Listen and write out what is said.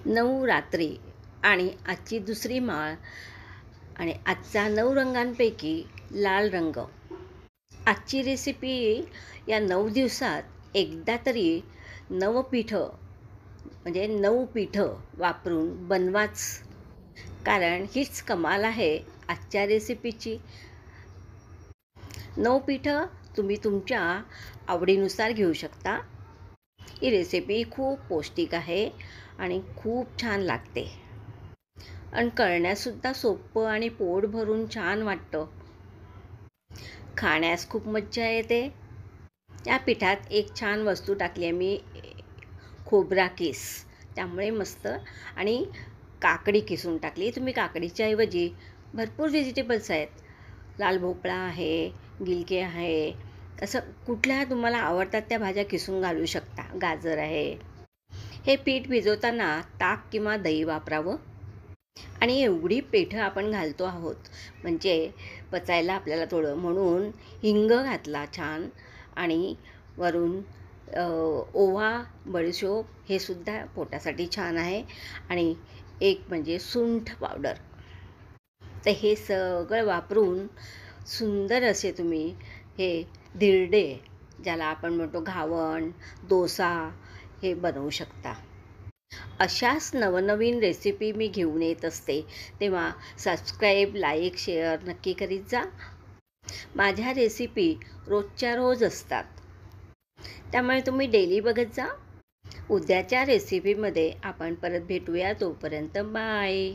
9 रात्री आणि आजची दुसरी माळ आणि आजचा 9 रंगांपैकी लाल रंग. आजची रेसिपी या 9 दिवसात एकदा तरी नवपीठं म्हणजे 9 पीठं वापरून बनवाच, कारण हीच कमाल आहे आजच्या रेसिपीची. 9 पीठं तुम्ही तुमच्या आवडीनुसार घेऊ शकता. ही रेसिपी खूप पौष्टिक आहे आणि खूप छान लागते आणि करण्यासुद्धा सोपं आणि पोट भरून छान वाटतं. खाण्यास खूप मज्जा येते. या पिठात एक छान वस्तू टाकली आहे मी, खोबरा किस, त्यामुळे मस्त. आणि काकडी किसून टाकली. तुम्ही काकडीच्या ऐवजी भरपूर व्हेजिटेबल्स आहेत. लाल भोपळा आहे, गिलके आहे, असं कुठल्या तुम्हाला आवडतात त्या भाज्या किसून घालू शकता. गाजर आहे. हे पीठ भिजवताना ताक किंवा दही वापरावं. आणि एवढी पिठं आपण घालतो आहोत म्हणजे पचायला आपल्याला थोडं, म्हणून हिंग घातला छान. आणि वरून ओवा, बडीशोप हे सुद्धा पोटासाठी छान आहे. आणि एक म्हणजे सुंठ पावडर. तर हे सगळं वापरून सुंदर असे तुम्ही हे धिरडे, ज्याला आपण म्हणतो घावण, डोसा, हे बनवू शकता. अशाच नवनवीन रेसिपी मी घेऊन येत असते, तेव्हा सबस्क्राईब, लाईक, शेअर नक्की करीत जा. माझ्या रेसिपी रोजच्या रोज असतात, त्यामुळे तुम्ही डेली बघत जा. उद्याच्या रेसिपीमध्ये आपण परत भेटूया. तोपर्यंत बाय.